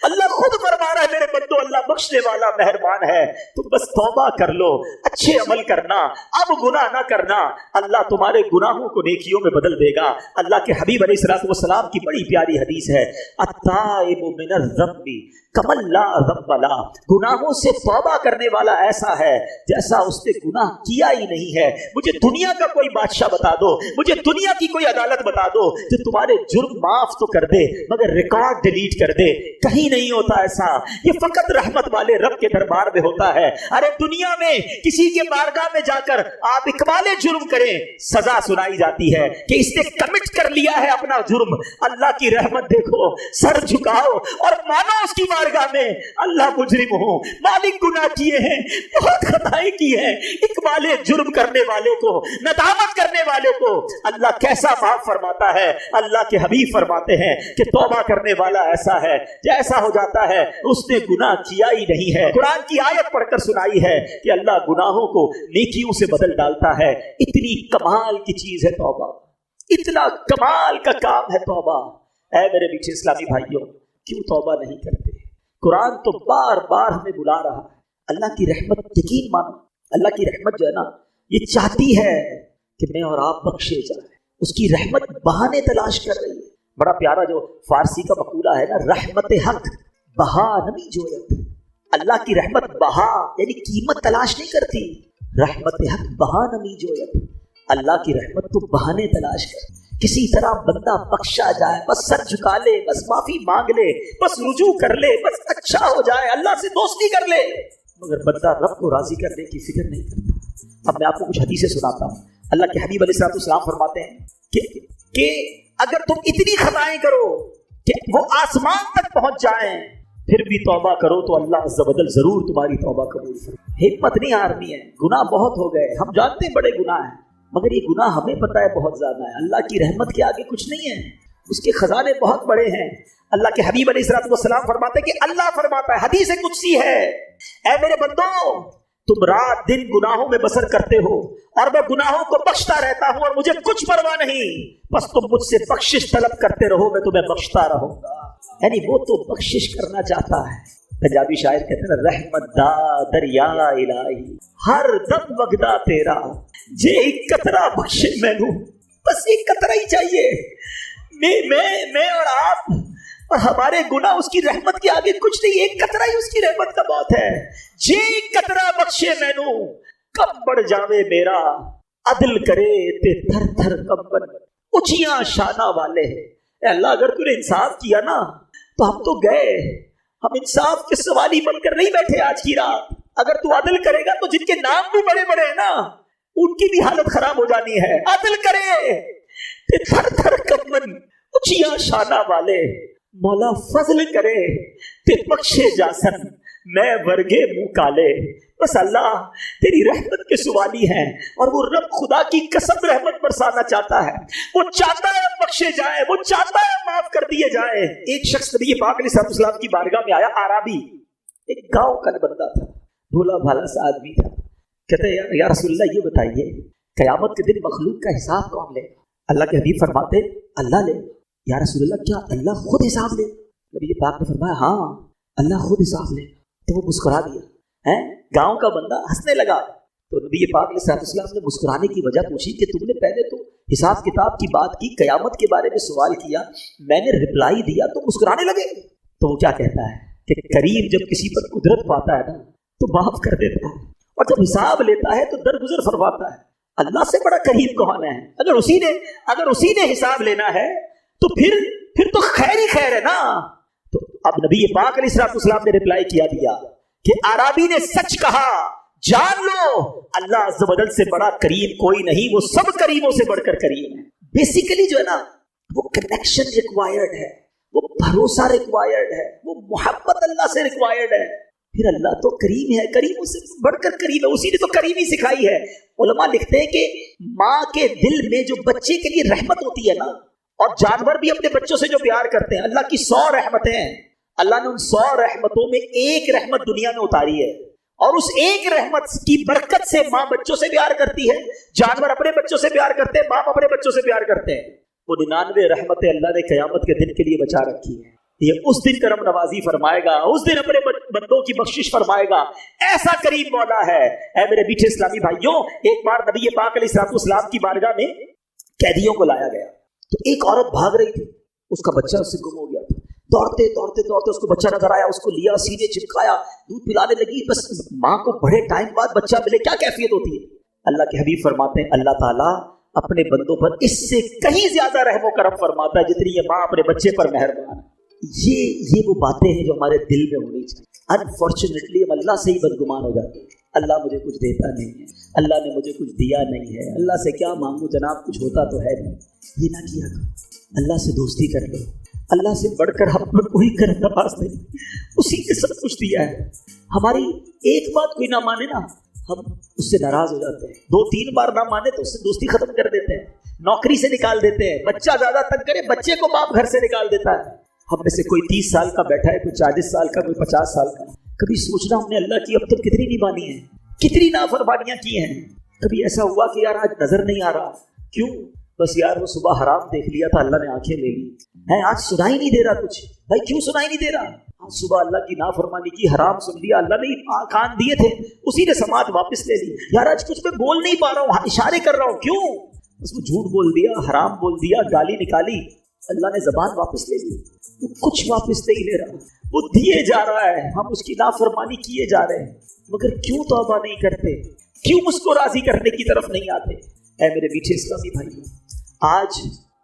अल्लाह खुद फरमा रहा है, मेरे बंदो अल्लाह बख्शने वाला मेहरबान है, तुम बस तौबा कर लो, अच्छे अमल करना, अब गुनाह ना करना, अल्लाह तुम्हारे गुनाहों को नेकियों में बदल देगा। अल्लाह के हबीब अलैहिस्सलातु वस्सलाम की बड़ी प्यारी हदीस है, अत्ताइबु मिनर ज़म्बी कमल ला ज़म्ब ला। गुनाहों से तौबा करने वाला ऐसा है जैसा उसने गुनाह किया ही नहीं है। मुझे दुनिया का कोई बादशाह बता दो, मुझे दुनिया की कोई अदालत बता दो जो तुम्हारे जुर्म माफ तो कर दे मगर रिकॉर्ड डिलीट कर दे। कहीं नहीं होता ऐसा, ये फकत रहमत वाले रब के दरबार में होता है। अरे दुनिया में किसी के बारगाह में जाकर आप इकबाले जुर्म करें, सजा सुनाई जाती है कि इसने कमिट कर लिया है अपना जुर्म। अल्लाह की रहमत देखो, सर झुकाओ और मानो उसकी बारगाह में, अल्लाह मुजरिम हो, मालिक गुनाह किए हैं, बहुत खताएं की है। इकबाले जुर्म करने वाले को, नदामत करने वाले को अल्लाह कैसा माफ फरमाता है। अल्लाह के हबीब फरमाते हैं कि तौबा करने वाला ऐसा है जैसा हो जाता है उसने गुनाह किया ही नहीं है। कुरान की आयत पढ़कर सुनाई है कि अल्लाह गुनाहों को नेकियों से बदल डालता है। इतनी कमाल की चीज है तौबा, इतना कमाल का काम है तौबा। ऐ मेरे मीठे इस्लामी भाइयों, क्यों तौबा नहीं करते? कुरान तो बार बार हमें बुला रहा है। अल्लाह की रहमत, यकीन मानो, अल्लाह की रहमत जो है ना, ये चाहती है कि मैं और आप बख्शे जाए। उसकी रहमत बहाने तलाश कर रही है। बड़ा प्यारा जो फारसी का मकूला है ना, रहमत हक बहा नमी जोयत। अल्लाह की रहमत बहा यानी कीमत तलाश नहीं करती, रहमत हक बहा नमी जोयत। अल्लाह की रहमत तो बहाने तलाश कर, किसी तरह बंदा बख्शा जाए, बस सर झुका ले, बस माफी मांग ले, बस रुजू कर ले, बस अच्छा हो जाए, अल्लाह से दोस्ती कर ले, मगर बंदा रब को राजी करने की फिक्र नहीं करता। अब मैं आपको कुछ हदीसें सुनाता हूँ। अल्लाह के हबीब अलैहिस्सलाम फरमाते हैं कि अगर तुम इतनी खताएं करो कि वो आसमान तक पहुंच जाएं, फिर भी तौबा करो तो अल्लाह अज़्ज़ व जल जरूर तुम्हारी तौबा कबूल फरमाए। हिम्मत नहीं हारनी है, गुनाह बहुत हो गए, हम जानते हैं बड़े गुनाह हैं, मगर ये गुनाह हमें पता है बहुत ज्यादा है। अल्लाह की रहमत के आगे कुछ नहीं है, उसके खजाने बहुत बड़े हैं। अल्लाह के हबीब अलैहिस्सलाम फरमाते हैं कि अल्लाह फरमाता है, हदीस कुदसी है, ऐ मेरे बंदो तुम रात दिन गुनाहों में बसर करते हो और मैं गुनाहों को बख्शता रहता हूं और मुझे कुछ परवाह नहीं, बस तुम मुझसे बख्शिश तलब करते रहो, मैं तुम्हें बख्शता रहूंगा। यानी वो तो बख्शिश करना चाहता है। पंजाबी शायर कहते हैं, रहमत दा दरिया इलाही हर दम वगदा तेरा, जे एक कतरा बख्शे मैनू, बस एक कतरा ही चाहिए। मैं और आप और हमारे गुनाह उसकी रहमत के आगे कुछ नहीं, एक कतरा ही उसकी रहमत का बहुत है। जे एक कतरा बख्शे मैनू, कब बढ़ जावे मेरा, अदल करे ते थर थर कंबन, ऊंचियां शाना वाले। अल्लाह अगर तूने इंसाफ किया ना तो हम तो गए, हम इंसाफ के सवाली बनकर नहीं बैठे आज की रात। अगर तू अदल करेगा तो जिनके नाम भी बड़े बड़े हैं ना, उनकी भी हालत खराब हो जानी है। अदल करे ते थर थर कंबन, ऊंचियां शाना वाले, मौला फजल करे ते बख्शे जासन, मैं वर्गे मुंह काले। बस अल्लाह तेरी रहमत के सवाली है और वो रब खुदा की कसम रहमत बरसाना चाहता है। वो चाहता है बख्शे जाए, वो चाहता है माफ कर दिए जाए। एक शख्स नबी पाक अलैहिस्सलाम की बारगाह में आया, आराबी, एक गांव का बंदा था, भोला भाला सा आदमी था। कहते हैं या रसूलल्लाह ये बताइए कयामत के दिन मखलूक का हिसाब कौन ले? अल्लाह के हबीब फरमाते अल्लाह ले। या रसूलल्लाह क्या अल्लाह खुद हिसाब ले? नबी पाक ने फरमाया हाँ अल्लाह खुद हिसाब ले। तो वो मुस्कुरा दिया है, गांव का बंदा हंसने लगा। तो नबी पाक अलैहिस्सलाम ने मुस्कुराने की वजह पूछी कि तुमने पहले तो हिसाब किताब की बात की, कयामत के बारे में सवाल किया, मैंने रिप्लाई दिया तो मुस्कुराने लगे। तो वो क्या कहता है कि करीम जब किसी पर कुदरत पाता है ना तो माफ कर देता है, और जब हिसाब लेता है तो दरगुजर फरमाता है। अल्लाह से बड़ा करीम कौन है? अगर उसी ने हिसाब लेना है तो फिर तो खैर ही खैर है ना। तो अब नबी पाक अलैहिस्सलाम ने रिप्लाई किया दिया कि आराबी ने सच कहा, जान लो अल्लाह अज़्ज़ व जल से बड़ा करीम कोई नहीं, वो सब करीमों से बढ़कर करीम है। बेसिकली जो है ना वो कनेक्शन रिक्वायर्ड है, वो भरोसा रिक्वायर्ड है, वो मोहब्बत अल्लाह से रिक्वायर्ड है। फिर अल्लाह तो करीम है, करीमों से बढ़कर करीम है, उसी ने तो करीमी सिखाई है। उलमा लिखते हैं कि माँ के दिल में जो बच्चे के लिए रहमत होती है ना, और जानवर भी अपने बच्चों से जो प्यार करते हैं, अल्लाह की 100 रहमतें हैं, अल्लाह ने उन 100 रहमतों में एक रहमत दुनिया में उतारी है, और उस एक रहमत की बरकत से माँ बच्चों से प्यार करती है, जानवर अपने बच्चों से प्यार करते हैं, बाप अपने बच्चों से प्यार करते हैं। वो 99 रहमतें अल्लाह ने क़यामत के दिन के लिए बचा रखी है। ये उस दिन करम नवाजी फरमाएगा, उस दिन अपने बंदों की बख्शिश फरमाएगा। ऐसा करीम मौला है। ऐ मेरे मीठे इस्लामी भाइयों, एक बार नबी पाक अलैहिस्सलाम की बारगाह में कैदियों को लाया गया, तो एक औरत भाग रही थी, उसका बच्चा उससे गुम हो गया था। दौड़ते दौड़ते दौड़ते उसको बच्चा नजर आया, उसको लिया, सीने चिपकाया, दूध पिलाने लगी। बस माँ को बड़े टाइम बाद बच्चा मिले, क्या कैफियत होती है। अल्लाह के हबीब फरमाते हैं अल्लाह ताला अपने बंदों पर इससे कहीं ज्यादा रहमो करम फरमाता है जितनी ये माँ अपने बच्चे पर मेहरबान है। ये वो बातें हैं जो हमारे दिल में होनी चाहिए। अनफॉर्चुनेटली हम अल्लाह से ही बदगुमान हो जाते हैं, अल्लाह मुझे कुछ देता नहीं है, अल्लाह ने मुझे कुछ दिया नहीं है, अल्लाह से क्या मांगू जनाब, कुछ होता तो है नहीं। ये ना किया करो, अल्लाह से दोस्ती कर लो, अल्लाह से बढ़कर हम पर कोई करम नवाज नहीं, उसी ने सब कुछ दिया है। हमारी एक बात कोई ना माने ना, हम उससे नाराज हो जाते हैं, 2-3 बार ना माने तो उससे दोस्ती खत्म कर देते हैं, नौकरी से निकाल देते हैं, बच्चा ज्यादा तंग करे बच्चे को बाप घर से निकाल देता है। हम में से कोई 30 साल का बैठा है, कोई 40 साल का, कोई 50 साल का। कभी सोचना हमने अल्लाह की अब तक कितनी निभानी है, कितनी नाफरमानियां की हैं। कभी ऐसा हुआ कि यार आज नजर नहीं आ रहा, क्यों? बस यार वो सुबह हराम देख लिया था, अल्लाह ने आंखें ले ली है, आज सुनाई नहीं दे रहा कुछ। भाई क्यों सुनाई नहीं दे रहा? आज सुबह अल्लाह की नाफरमानी की, हराम सुन लिया, अल्लाह ने कान दिए थे, उसी ने समात वापस ले ली। यार आज कुछ मैं बोल नहीं पा रहा हूँ, इशारे कर रहा हूँ, क्यों? बस वो झूठ बोल दिया, हराम बोल दिया, गाली निकाली, अल्लाह ने जबान वापस ले ली। वो कुछ वापस नहीं ले रहा, वो दिए जा रहा है, हम उसकी नाफरमानी किए जा रहे हैं। मगर क्यों तौबा नहीं करते, क्यों उसको राजी करने की तरफ नहीं आते? ऐ मेरे मीठे इस्लामी भाइयों, आज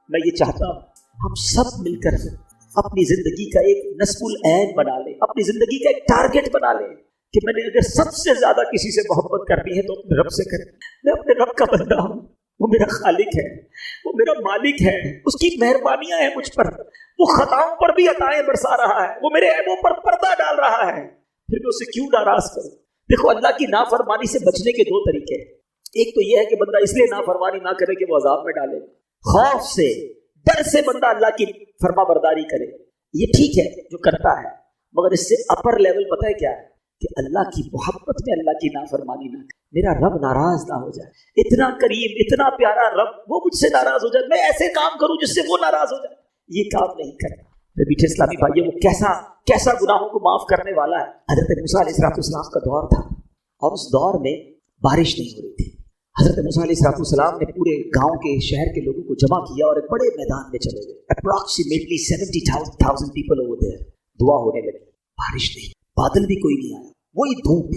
मैं ये चाहता हूँ हम सब मिलकर अपनी जिंदगी का एक नस्बुल ऐन बना ले, अपनी जिंदगी का एक टारगेट बना ले कि मैंने अगर सबसे ज्यादा किसी से मोहब्बत करनी है तो अपने रब से करें। मैं अपने रब का बंदा हूँ, वो मेरा खालिक है, वो मेरा मालिक है, उसकी मेहरबानियां हैं मुझ पर, वो खताओं पर भी अताएं बरसा रहा है, वो मेरे ऐबों पर पर्दा डाल रहा है, फिर मैं उसे क्यों नाराज करूं? देखो अल्लाह की नाफरमानी से बचने के 2 तरीके हैं। एक तो यह है कि बंदा इसलिए नाफरमानी ना करे कि वो अजाब में डाले, खौफ से, डर से बंदा अल्लाह की फरमा बरदारी करे, ये ठीक है जो करता है। मगर इससे अपर लेवल पता है क्या है? کہ اللہ کی محبت میں اللہ کی نافرمانی نہ کرے, میرا رب ناراض نہ ہو جائے. اتنا کریم اتنا پیارا رب, وہ مجھ سے ناراض ہو جائے, میں ایسے کام کروں جس سے وہ ناراض ہو جائے. یہ کام نہیں کرنا. میٹھے اسلامی بھائیوں, وہ کیسا گناہوں کو معاف کرنے والا ہے. حضرت موسیٰ علیہ السلام کا دور تھا اور اس دور میں بارش نہیں ہو رہی تھی. حضرت موسیٰ علیہ السلام نے پورے گاؤں کے شہر کے لوگوں کو جمع کیا اور ایک بڑے میدان میں چلے گئے. Approximately 70,000 people over there. دعا ہونے لگی, بارش نہیں, بادل بھی کوئی نہیں آیا, وہی دھوپ.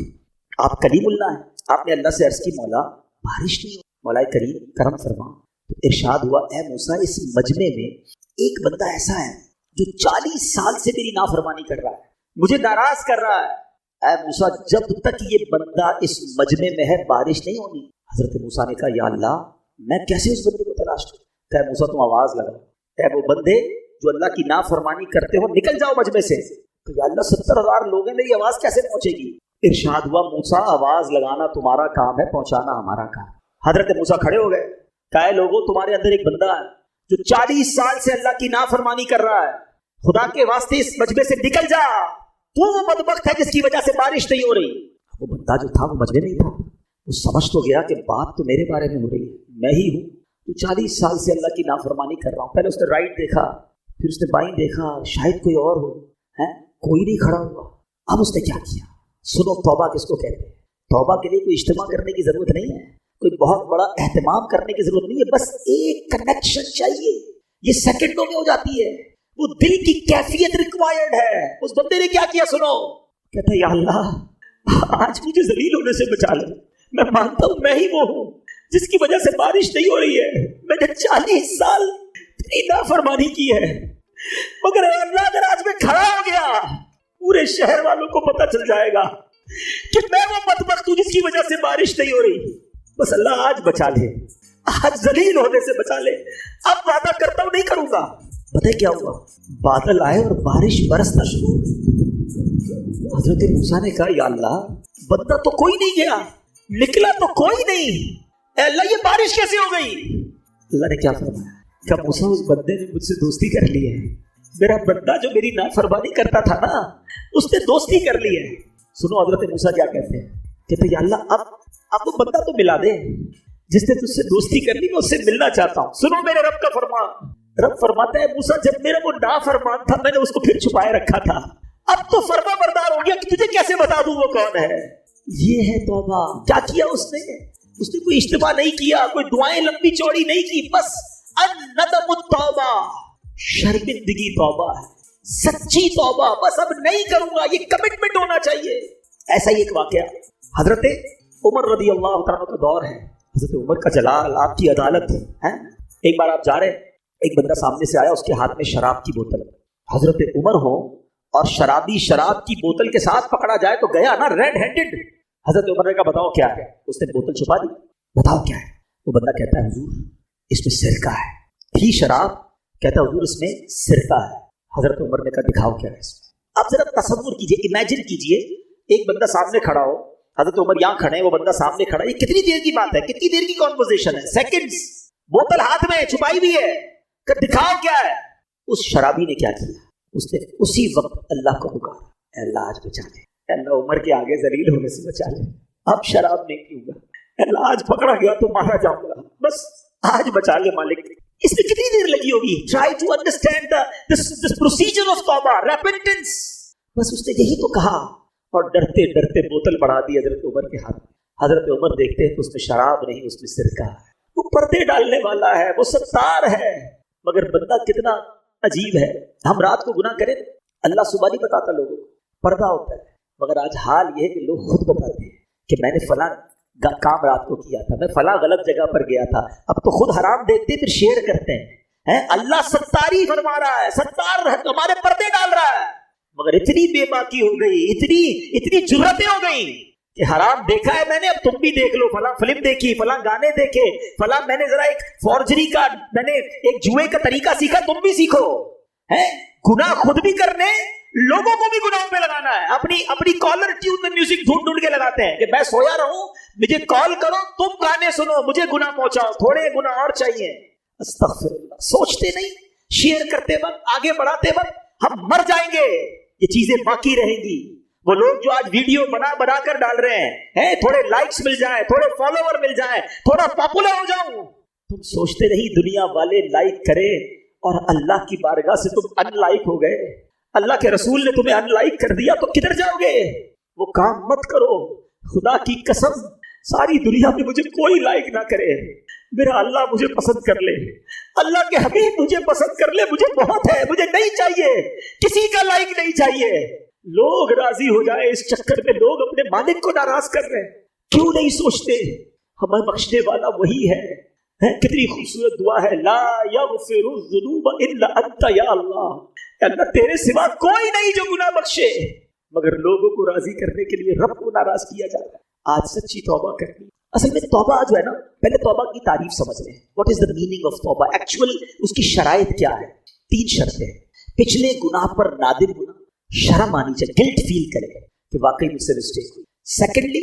آپ کلیم اللہ ہیں, آپ نے اللہ سے عرض کی مولا بارش نہیں ہو, مولا کریم کرم فرما. تو ارشاد ہوا, اے موسیٰ اس مجمع میں ایک بندہ ایسا ہے جو 40 سال سے میری نافرمانی کر رہا ہے, مجھے ناراض کر رہا ہے. اے موسیٰ جب تک یہ بندہ اس مجمع میں ہے بارش نہیں ہونی. حضرت موسیٰ نے کہا, یا اللہ میں کیسے اس بندے کو تلاش کروں؟ کہ موسیٰ تم آواز لگاؤ, اے وہ بندے جو اللہ کی نافرمانی کرتے ہو نکل جاؤ مجمع سے. کہ یا اللہ 70,000 لوگ ہیں, میری آواز کیسے پہنچے گی؟ ارشاد ہوا, موسیٰ آواز لگانا تمہارا کام ہے, پہنچانا ہمارا کام. حضرت موسیٰ کھڑے ہو گئے, کہا اے لوگوں تمہارے اندر ایک بندہ ہے جو 40 سال سے اللہ کی نافرمانی کر رہا ہے, خدا کے واسطے اس مجمع سے نکل جا, تو وہ بدبخت ہے جس کی وجہ سے بارش نہیں ہو رہی. وہ بندہ جو تھا وہ مجمع نہیں تھا, وہ سمجھ تو گیا کہ بات تو میرے بارے میں ہو رہی ہے, میں ہی ہوں جو 40 سال سے اللہ کی نافرمانی کر رہا ہوں. پہلے اس نے رائٹ دیکھا, پھر اس نے بائیں دیکھا, شاید کوئی اور ہو, کوئی نہیں کھڑا ہوا. اب اس نے کیا کیا؟ سنو, توبہ کس کو کہتے ہیں؟ توبہ کے لیے کوئی اجتماع کرنے کی ضرورت نہیں ہے, کوئی بہت بڑا اہتمام کرنے کی ضرورت نہیں ہے, بس ایک کنیکشن چاہیے, یہ سیکنڈوں میں ہو جاتی ہے. وہ دل کی کیفیت ریکوائرڈ ہے. اس بندے نے کیا کیا سنو, کہتا ہے یا اللہ آج مجھے ذلیل ہونے سے بچا لے, میں مانتا ہوں میں ہی وہ ہوں جس کی وجہ سے بارش نہیں ہو رہی ہے, میں نے 40 سال تیری نافرمانی کی ہے, مگر اللہ اگر آج میں کھڑا ہو گیا پورے شہر والوں کو پتہ چل جائے گا کہ میں وہ بدبخت ہوں جس کی وجہ سے بارش نہیں ہو رہی. بس اللہ آج بچا لے, آج ذلیل ہونے سے بچا لے, اب وعدہ کرتا ہوں نہیں کروں گا. پتہ کیا ہوا؟ بادل آئے اور بارش برسنا شروع ہو گئی. حضرت موسیٰ نے کہا یا اللہ بندہ تو کوئی نہیں گیا, نکلا تو کوئی نہیں, اے اللہ یہ بارش کیسے ہو گئی؟ اللہ نے کیا فرمایا کہ موسیٰ اس بندے نے مجھ سے دوستی کر لی ہے, میرا بندہ جو میری نافرمانی کرتا تھا نا اس نے دوستی کر لی ہے. سنو حضرت موسیٰ کیا کہتے ہیں, کہتے ہیں یا اللہ اب وہ بندہ تو ملا دے جس نے تجھ سے دوستی کرنی, میں اس سے ملنا چاہتا ہوں. سنو میرے رب کا فرمان. رب فرماتا ہے موسیٰ جب میرا وہ نافرمان تھا میں نے اس کو پھر چھپائے رکھا تھا, اب تو فرما بردار ہو گیا کہ تجھے کیسے بتا دوں وہ کون ہے. یہ ہے توبہ. کیا کیا اس نے کوئی اجتماع نہیں کیا, کوئی دعائیں لمبی چوڑی نہیں کی, بس الندم التوبہ, شرمندگی توبہ ہے, سچی توبہ, بس اب نہیں کروں گا, یہ کمٹمنٹ ہونا چاہیے. ایسا ہی ایک واقعہ حضرت عمر رضی اللہ تعالیٰ کا دور ہے. حضرت عمر کا جلال, آپ کی عدالت ہے. ایک بار آپ جا رہے, ایک بندہ سامنے سے آیا, اس کے ہاتھ میں شراب کی بوتل. حضرت عمر ہو اور شرابی شراب کی بوتل کے ساتھ پکڑا جائے تو گیا نا ریڈ ہینڈڈ. حضرت عمر نے کہا بتاؤ کیا ہے؟ اس نے بوتل چھپا دی, بتاؤ کیا ہے؟ وہ بندہ کہتا ہے حضور اس میں سرکہ ہے. تھی شراب, کہتا ہے حضور اس میں سرکہ ہے. حضرت عمر نے کہا دکھاؤ کیا ہے اس میں. اب ذرا تصور کیجئے, امیجن کیجئے, ایک بندہ سامنے کھڑا ہو, حضرت عمر یہاں کھڑے ہیں, وہ بندہ سامنے کھڑا ہے, یہ کتنی دیر کی بات ہے, کتنی دیر کی کانورسیشن ہے, سیکنڈز, بوتل ہاتھ میں چھپائی بھی ہے, کہ دکھاؤ کیا ہے. اس شرابی نے کیا کیا, اس نے اسی وقت اللہ کو پکارا, اے اللہ آج بچا لے, اے اللہ عمر کے آگے ذلیل ہونے سے بچا لے, اب شراب نہیں پیوں گا, اے اللہ آج پکڑا گیا تو مارا جاؤں گا, بس آج بچا لے مالک. اس میں کتنی دیر لگی ہوگی؟ Try to understand this procedure of توبہ, ریپنٹنس. بس اس نے یہی تو کہا اور ڈرتے ڈرتے بوتل بڑھا دی حضرت عمر کے ہاتھ. حضرت عمر دیکھتے ہیں تو اس میں شراب نہیں, اس میں سرکہ ہے. وہ پردے ڈالنے والا ہے, وہ ستار ہے, مگر بندہ کتنا عجیب ہے. ہم رات کو گناہ کریں, اللہ صبح نہیں بتاتا لوگوں کو, پردہ ہوتا ہے. مگر آج حال یہ ہے کہ لوگ خود بتاتے ہیں کہ میں نے فلاں کام رات کو کیا تھا, میں فلاں غلط جگہ پر گیا تھا. اب تو خود حرام دیکھتے پھر شیئر کرتے ہیں. اللہ ستاری فرما رہا ہے, ستار ہمارے پردے ڈال رہا ہے, مگر اتنی بے باکی ہو گئی, اتنی جرأتیں ہو گئی کہ حرام دیکھا ہے میں نے, اب تم بھی دیکھ لو. فلاں فلم دیکھی, فلاں گانے دیکھے, فلاں میں نے ذرا ایک فورجری کا, میں نے ایک جوئے کا طریقہ سیکھا, تم بھی سیکھو. گناہ خود بھی کرنے, لوگوں کو بھی گناہوں پہ لگانا ہے. اپنی کالر ٹیون میں میوزک ڈھونڈ کے لگاتے ہیں کہ میں سویا رہوں, مجھے کال کرو, تم گانے سنو, مجھے گناہ پہنچاؤ, تھوڑے گناہ اور چاہیے. استغفر اللہ. سوچتے نہیں, شیئر کرتے وقت, آگے بڑھاتے وقت ہم مر جائیں گے, یہ چیزیں باقی رہیں گی. वो लोग जो आज वीडियो बना कर डाल रहे हैं, थोड़े लाइक्स मिल जाए, थोड़े फॉलोवर मिल जाए, थोड़ा पॉपुलर हो जाऊं, तुम सोचते नहीं दुनिया वाले लाइक करें और अल्लाह की बारगाह से तुम अनलाइक हो गए, अल्लाह के रसूल ने तुम्हें अनलाइक कर दिया तो किधर जाओगे? वो काम मत करो। खुदा की कसम, सारी दुनिया में मुझे कोई लाइक ना करे, मेरा अल्लाह मुझे पसंद कर ले, अल्लाह के हबीब मुझे पसंद कर ले, मुझे बहुत है, मुझे नहीं चाहिए, किसी का लाइक नहीं चाहिए। लोग राजी हो जाए इस चक्कर में, लोग अपने मालिक को नाराज कर रहे हैं। क्यों नहीं सोचते हमें बख्शने वाला वही है? कितनी खूबसूरत दुआ है, ला यग़फ़िरुज़्ज़ुनूब इल्ला अंता, या अल्लाह तेरे सिवा कोई नहीं जो गुनाह बख्शे। मगर लोगों को राजी करने के लिए रब को नाराज किया जा रहा है। आज सच्ची तौबा करनी। असल में तौबा जो है ना, पहले तौबा की तारीफ समझ लें। What is the meaning of तौबा? एक्चुअल उसकी शराइत क्या है? 3 शर्तें हैं। पिछले गुनाह पर नादिम होना, शर्म आनी चाहिए, गिल्ट फील करे कि वाकई मुझसे मिस्टेक हुई। सेकेंडली,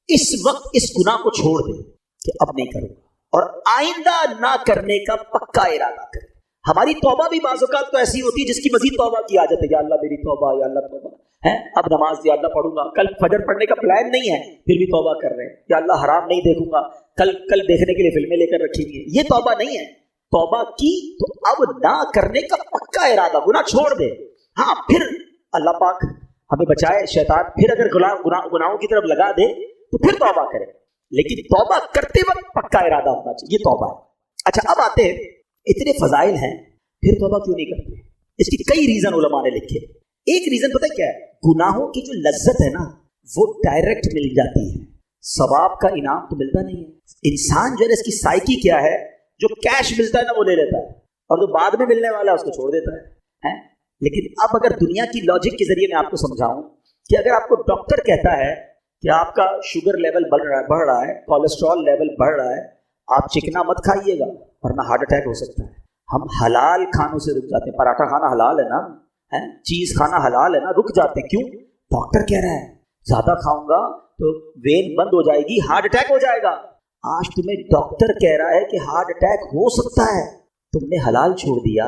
इस वक्त इस गुनाह को छोड़ दे कि अब नहीं करूंगा, और आइंदा ना करने का पक्का इरादा करे। हमारी तौबा भी बाज़ औक़ात तो ऐसी होती है जिसकी मजीद तौबा की आदत है, या अल्लाह मेरी तौबा, या अल्लाह तौबा है, अब नमाज या अल्लाह पढ़ूंगा, कल फजर पढ़ने का प्लान नहीं है फिर भी तौबा कर रहे हैं, या अल्लाह हराम नहीं देखूंगा, कल देखने के लिए फिल्में लेकर रखेंगे। ये तौबा नहीं है। तौबा की तो अब ना करने का पक्का इरादा, गुनाह छोड़ दे। हाँ, फिर अल्लाह पाक हमें बचाए शैतान फिर अगर गुनाहों की तरफ लगा दे तो फिर तौबा करे, लेकिन तौबा करते वक्त पक्का इरादा होना चाहिए। ये तौबा है। अच्छा, अब आते हैं, इतने फजाइल हैं फिर तौबा क्यों नहीं करते? इसकी कई रीजन उलमा ने लिखे। एक रीजन पता है क्या है? गुनाहों की जो लज्जत है ना, वो डायरेक्ट मिल जाती है, सवाब का इनाम तो मिलता नहीं है। इंसान जो है इसकी साइकी क्या है, जो कैश मिलता है ना वो ले लेता है, और जो बाद में मिलने वाला है उसको छोड़ देता है? लेकिन अब अगर दुनिया की लॉजिक के जरिए मैं आपको समझाऊं कि अगर आपको डॉक्टर कहता है कि आपका शुगर लेवल बढ़ रहा है, कोलेस्ट्रॉल लेवल बढ़ रहा है, आप चिकना मत खाइएगा वरना हार्ट अटैक हो सकता है। हम हलाल खानों से रुक जाते हैं। पराठा खाना हलाल है ना, चीज खाना हलाल है ना, रुक जाते हैं। क्यों? डॉक्टर कह रहा है ज्यादा खाऊंगा तो वेन बंद हो जाएगी, हार्ट अटैक हो जाएगा। आज तुम्हें डॉक्टर कह रहा है कि हार्ट अटैक हो सकता है, तुमने हलाल छोड़ दिया।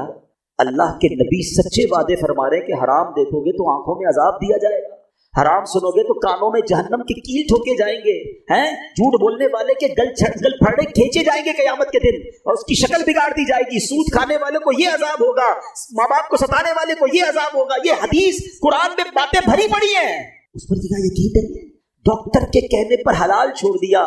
अल्लाह के नबी सच्चे वादे फरमा रहे हैं कि हराम देखोगे तो आंखों में अजाब दिया जाएगा, हराम सुनोगे तो कानों में जहन्नम की कील ठोके जाएंगे, झूठ बोलने वाले के गल फाड़े खींचे जाएंगे क़यामत के दिन, और उसकी शक्ल बिगाड़ दी जाएगी। सूद खाने वाले को ये अजाब होगा, माँ बाप को सताने वाले को ये अजाब होगा। ये हदीस कुरान में बातें भरी पड़ी हैं, उस पर यकीन नहीं है। डॉक्टर के कहने पर हलाल छोड़ दिया,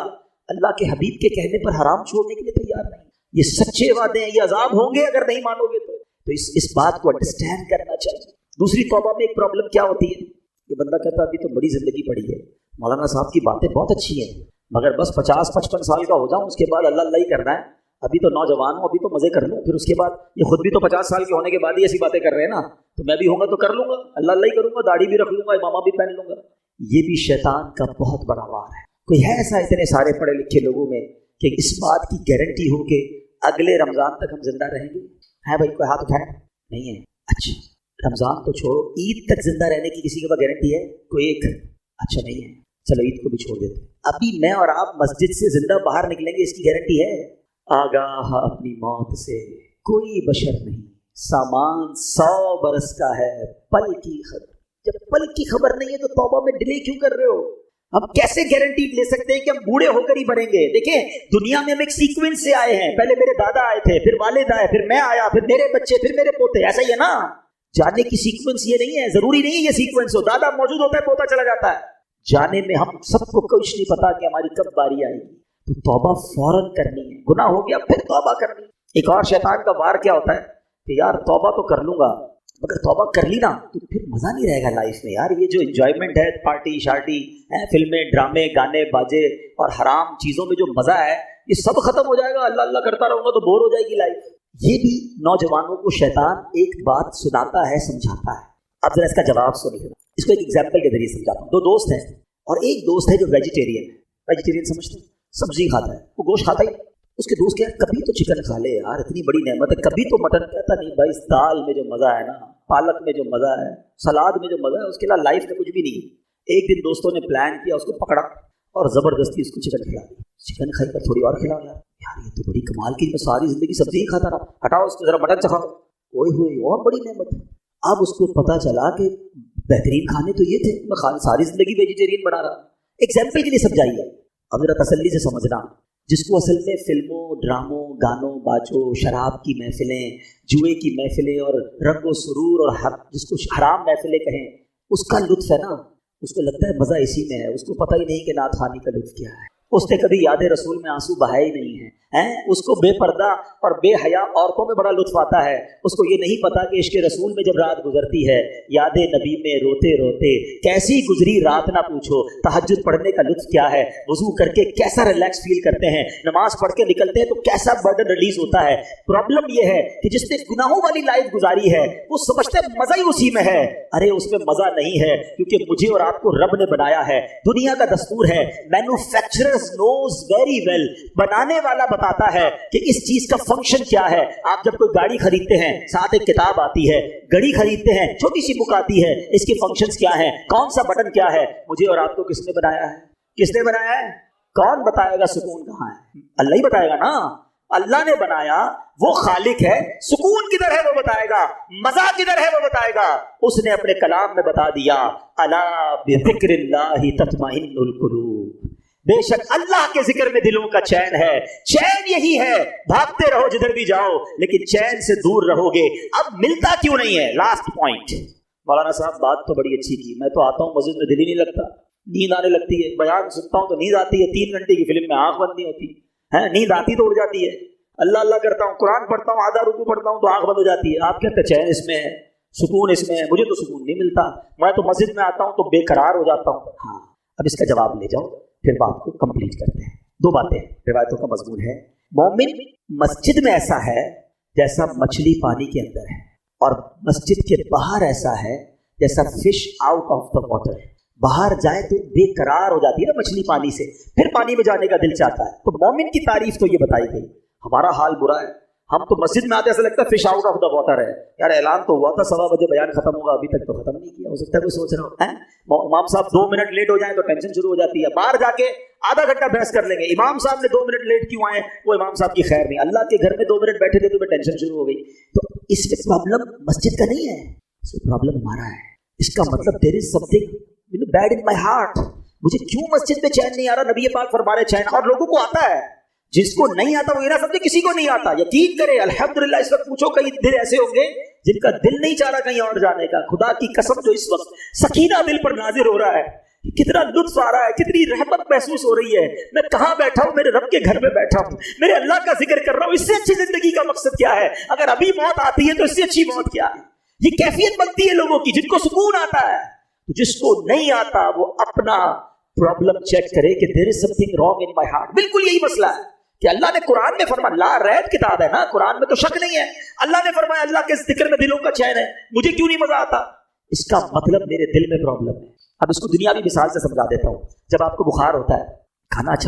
अल्लाह के हबीब के कहने पर हराम छोड़ने के लिए तैयार नहीं। ये सच्चे वादे हैं, ये अजाब होंगे अगर नहीं मानोगे तो इस बात को अंडरस्टैंड करना चाहिए। दूसरी तौबा में एक प्रॉब्लम क्या होती है कि बंदा कहता अभी तो बड़ी जिंदगी पड़ी है, मौलाना साहब की बातें बहुत अच्छी हैं, मगर बस 50-55 साल का हो जाऊं उसके बाद अल्लाह अल्लाह ही करना है, अभी तो नौजवान हूँ, अभी तो मजे कर लूँ, फिर उसके बाद ये खुद भी तो 50 साल के होने के बाद ही ऐसी बातें कर रहे हैं ना, तो मैं भी होऊंगा तो कर लूंगा, अल्लाह अल्लाह ही करूंगा, दाढ़ी भी रख लूंगा, इमामा भी पहन लूंगा। ये भी शैतान का बहुत बड़ा वार है। कोई है ऐसा इतने सारे पढ़े लिखे लोगों में कि इस बात की गारंटी हो कि अगले रमजान तक हम जिंदा रहेंगे? है भाई, कोई हाथ उठाए? नहीं है। अच्छा, रमजान तो छोड़ो, ईद तक जिंदा रहने की किसी के पास गारंटी है? कोई एक? अच्छा नहीं है, चलो ईद को भी छोड़ देते। अभी मैं और आप मस्जिद से जिंदा बाहर निकलेंगे इसकी गारंटी है? आगाह अपनी मौत से कोई बशर नहीं, सामान 100 बरस का है, पल की खबर। जब पल की खबर नहीं है तो तौबा में डिले क्यों कर रहे हो? हम कैसे गारंटी ले सकते हैं कि हम बूढ़े होकर ही मरेंगे? देखें, दुनिया में हम एक सीक्वेंस से आए हैं, पहले मेरे दादा आए थे, फिर वालिद आए, फिर मैं आया, फिर मेरे बच्चे, फिर मेरे पोते, ऐसा ही है ना? जाने की सीक्वेंस ये नहीं है, जरूरी नहीं है ये सीक्वेंस हो। दादा मौजूद होता है, पोता चला जाता है। जाने में हम सबको कुछ नहीं पता कि हमारी कब बारी आएगी। तो तौबा फौरन करनी है, गुनाह हो गया फिर तौबा करनी। एक और शैतान का वार क्या होता है कि यार तौबा तो कर लूंगा, मगर तौबा कर ली ना तो फिर मजा नहीं रहेगा लाइफ में। यार ये जो एंजॉयमेंट है, पार्टी शार्टी है, फिल्में ड्रामे गाने बाजे और हराम चीजों में जो मजा है, ये सब खत्म हो जाएगा। अल्लाह अल्लाह करता रहूंगा तो बोर हो जाएगी लाइफ। ये भी नौजवानों को शैतान एक बात सुनाता है, समझाता है। अब जरा इसका जवाब सुनिए। इसको एक एग्जाम्पल के जरिए समझाता हूँ। 2 दोस्त हैं और एक दोस्त है जो वेजिटेरियन है। वेजिटेरियन समझते हैं, सब्जी खाता है, वो गोश्त खाता ही। उसके दोस्त क्या, कभी तो चिकन खा ले यार, इतनी बड़ी नेमत है, कभी तो मटन। कहता नहीं भाई, दाल में जो मजा है ना, पालक में जो मजा है, सलाद में जो मजा है, उसके अलावा लाइफ में कुछ भी नहीं है। एक दिन दोस्तों ने प्लान किया, उसको पकड़ा और जबरदस्ती उसको चिकन खिला दी। चिकन खाई कर थोड़ी और खिलाओ यार, ये तो बड़ी कमाल की, मैं सारी जिंदगी सब्जी ही खाता रहा, हटाओ उसको, जरा मटन चखाओ। ओए होए, और बड़ी नेमत है। अब उसको पता चला कि बेहतरीन खाने तो ये थे, मैं सारी जिंदगी वेजिटेरियन बना रहा। एग्जाम्पल के लिए समझाइए। अब जरा तसल्ली से समझना, जिसको असल में फिल्मों, ड्रामों, गानों, बाजों, शराब की महफिलें, जुए की महफिलें और रंगो सुरूर और जिसको हराम महफिलें कहें, उसका लुत्फ है ना, उसको लगता है मज़ा इसी में है। उसको पता ही नहीं कि नात खानी का लुत्फ क्या है। उसने कभी याद रसूल में आंसू बहाए ही नहीं हैं। उसको बेपर्दा और बेहया औरतों में बड़ा लुत्फ आता है। उसको ये नहीं पता कि इश्क़ रसूल में जब रात गुजरती है, याद नबी में रोते रोते कैसी गुजरी रात ना पूछो, तहज्जुद पढ़ने का लुत्फ क्या है, वज़ू करके कैसा रिलैक्स फील करते हैं, नमाज पढ़ के निकलते हैं तो कैसा बर्डन रिलीज होता है। प्रॉब्लम ये है कि जिसने गुनाहों वाली लाइफ गुजारी है वो समझते हैं मज़ा ही उसी में है। अरे उसमें मज़ा नहीं है, क्योंकि मुझे और आपको रब ने बनाया है। दुनिया का दस्तूर है, मैन्युफैक्चरर knows very well, बनाने वाला बताता है कि इस चीज का फंक्शन क्या है। आप जब कोई गाड़ी खरीदते हैं, साथ एक किताब आती है, घड़ी खरीदते हैं, छोटी सी बुक आती है, इसके फंक्शंस क्या है, कौन सा बटन क्या है। मुझे और आपको किसने बनाया है? किसने बनाया है? कौन बताएगा सुकून कहाँ है? अल्लाह ही बताएगा ना। अल्लाह ने बनाया, वो खालिक है। सुकून किधर है वो बताएगा, मजा किधर है वो बताएगा। उसने अपने कलाम में बता दिया, अला बिज़िक्रिल्लाहि तत्मइन्नुल कुलूब, बेशक अल्लाह के जिक्र में दिलों का चैन है। चैन यही है, भागते रहो जिधर भी जाओ, लेकिन चैन से दूर रहोगे। अब मिलता क्यों नहीं है? Last point. मौलाना साहब बात तो बड़ी अच्छी की, मैं तो आता हूँ मस्जिद में दिल ही नहीं लगता, नींद आने लगती है, बयान सुनता हूँ तो नींद आती है, 3 घंटे की फिल्म में आंख बंद नहीं होती है, नींद आती तो उड़ जाती है। अल्लाह अल्लाह करता हूँ, कुरान पढ़ता हूँ, आधा रुकू पढ़ता हूँ तो आंख बंद हो जाती है। आप कहते चैन इसमें है, सुकून इसमें है, मुझे तो सुकून नहीं मिलता। मैं तो मस्जिद में आता हूँ तो बेकरार हो जाता हूँ। हाँ, अब इसका जवाब ले जाओ, फिर बात को कंप्लीट करते हैं। 2 बातें रिवायतों का मजमून है। मोमिन मस्जिद में ऐसा है जैसा मछली पानी के अंदर है, और मस्जिद के बाहर ऐसा है जैसा fish out of the water. बाहर जाए तो बेकरार हो जाती है ना मछली पानी से, फिर पानी में जाने का दिल चाहता है। तो मोमिन की तारीफ तो ये बताई गई। हमारा हाल बुरा है, हम तो मस्जिद में आते ऐसा लगता है fish out of the water है। यार ऐलान तो हुआ था 1:15 बजे बयान खत्म होगा, अभी तक तो खत्म नहीं किया। हो सकता है कोई सोच रहा हो है, इमाम साहब 2 मिनट लेट हो जाए तो टेंशन शुरू हो जाती है। बाहर जाके आधा घंटा बहस कर लेंगे, इमाम साहब ने 2 मिनट लेट क्यों आए, वो इमाम साहब की खैर नहीं। अल्लाह के घर में 2 मिनट बैठे थे तो टेंशन शुरू हो गई। तो इसमें प्रॉब्लम मस्जिद का नहीं है, इसमें प्रॉब्लम हमारा है। इसका मतलब there is something bad in my heart. मुझे क्यों मस्जिद में चैन नहीं आ रहा? नबी पाक फरमा रहे चैन, और लोगों को आता है। जिसको नहीं आता वो ये ना समझे किसी को नहीं आता। यकीन करे अल्हम्दुलिल्लाह, इस वक्त पूछो कई दिल ऐसे होंगे जिनका दिल नहीं चाह रहा कहीं और जाने का। खुदा की कसम, जो इस वक्त सकीना दिल पर नाजिर हो रहा है, कितना लुत्फ आ रहा है, कितनी रहमत महसूस हो रही है। मैं कहाँ बैठा हूँ? मेरे रब के घर में बैठा हूँ, मेरे अल्लाह का जिक्र कर रहा हूँ। इससे अच्छी जिंदगी का मकसद क्या है? अगर अभी मौत आती है तो इससे अच्छी मौत क्या है? ये कैफियत बनती है लोगों की, जिनको सुकून आता है। जिसको नहीं आता वो अपना प्रॉब्लम चेक करे कि there is something wrong in my heart. बिल्कुल यही मसला है कि अल्लाह ने कुरान में फरमाया, ला रैब किताब है ना, कुरान में तो शक नहीं है। अल्लाह ने फरमाया अल्लाह के जिक्र में दिलों का चैन है, मुझे क्यों नहीं मजा आता? इसका मतलब मेरे दिल में प्रॉब्लम है। अब इसको दुनियावी मिसाल से समझा देता हूँ। जब आपको बुखार होता है, खाना अच्छा